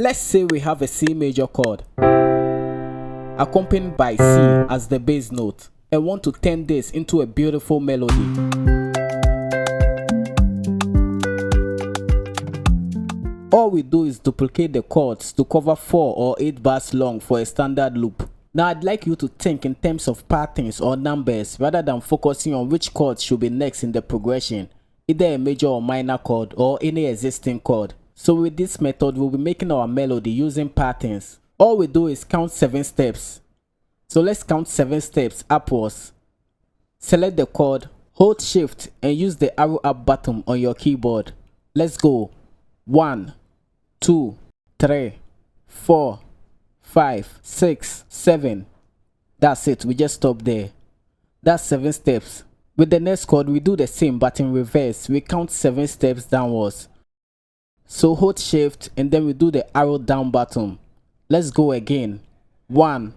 Let's say we have a C major chord accompanied by C as the bass note and want to turn this into a beautiful melody. All we do is duplicate the chords to cover 4 or 8 bars long for a standard loop. Now I'd like you to think in terms of patterns or numbers rather than focusing on which chord should be next in the progression, either a major or minor chord or any existing chord. So with this method, we'll be making our melody using patterns. All we do is count 7 steps. So let's count 7 steps upwards. Select the chord, hold shift and use the arrow up button on your keyboard. Let's go. 1, 2, 3, 4, 5, 6, 7. That's it, we just stop there. That's 7 steps. With the next chord, we do the same but in reverse. We count 7 steps downwards. So hold shift and then we do the arrow down button. Let's go again. 1,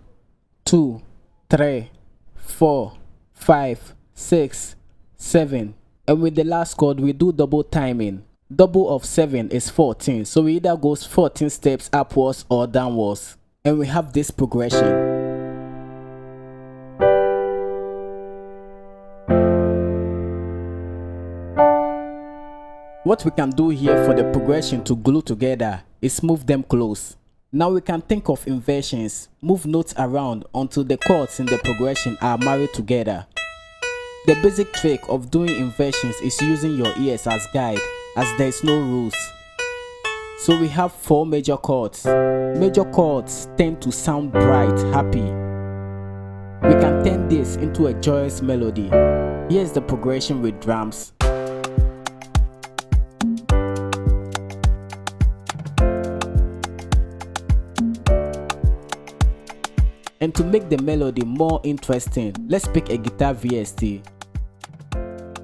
2, 3, 4, 5, 6, 7. And with the last chord, we do double timing. Double of 7 is 14. So we either goes 14 steps upwards or downwards. And we have this progression. What we can do here for the progression to glue together is move them close. Now we can think of inversions. Move notes around until the chords in the progression are married together. The basic trick of doing inversions is using your ears as guide, as there is no rules. So we have 4 major chords. Major chords tend to sound bright, happy. We can turn this into a joyous melody. Here's the progression with drums. And to make the melody more interesting, let's pick a guitar VST.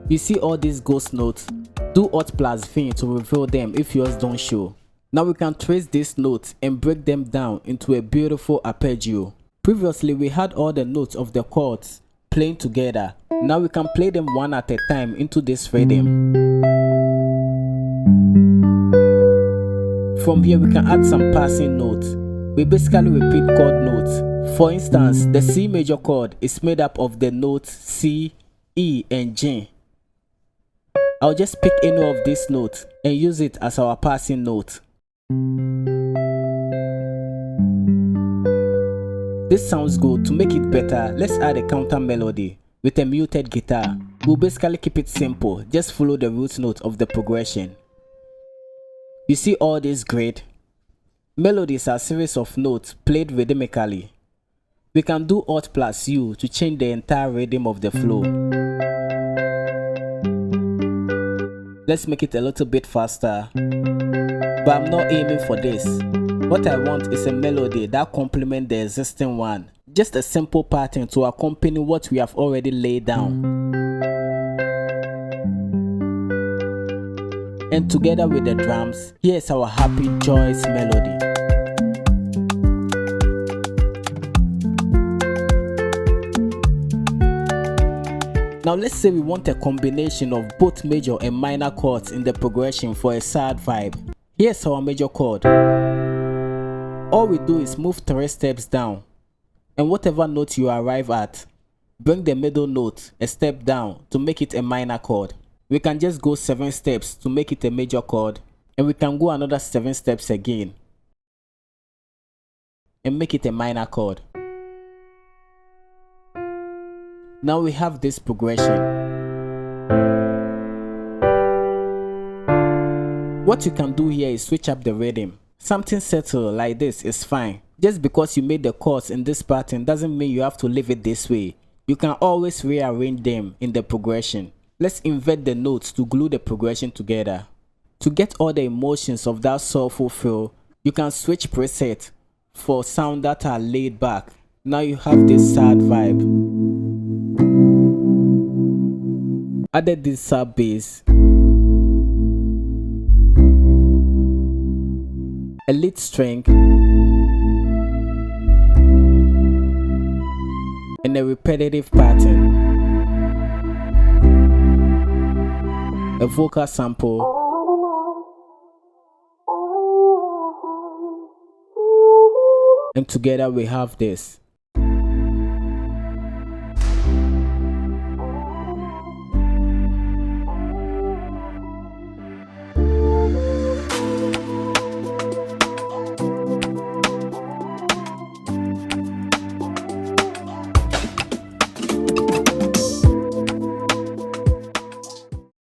You see all these ghost notes? Do Alt+V to reveal them if yours don't show. Now we can trace these notes and break them down into a beautiful arpeggio. Previously we had all the notes of the chords playing together. Now we can play them one at a time into this rhythm. From here we can add some passing notes. We basically repeat chord notes. For instance, the C major chord is made up of the notes C, E and G. I'll just pick any of these notes and use it as our passing note. This sounds good. To make it better, let's add a counter melody with a muted guitar. We'll basically keep it simple, just follow the root note of the progression. You see all this grid? Melodies are a series of notes played rhythmically. We can do Alt+U to change the entire rhythm of the flow. Let's make it a little bit faster. But I'm not aiming for this. What I want is a melody that complements the existing one. Just a simple pattern to accompany what we have already laid down. And together with the drums, here's our happy, joyous melody. Now let's say we want a combination of both major and minor chords in the progression for a sad vibe. Here's our major chord. All we do is move 3 steps down, and whatever note you arrive at, bring the middle note a step down to make it a minor chord. We can just go 7 steps to make it a major chord, and we can go another 7 steps again and make it a minor chord. Now we have this progression. What you can do here is switch up the rhythm. Something settled like this is fine. Just because you made the chords in this pattern doesn't mean you have to leave it this way. You can always rearrange them in the progression. Let's invert the notes to glue the progression together. To get all the emotions of that soulful feel, you can switch preset for sound that are laid back. Now you have this sad vibe. Added this sub bass, a lead string, and a repetitive pattern, a vocal sample, and together we have this.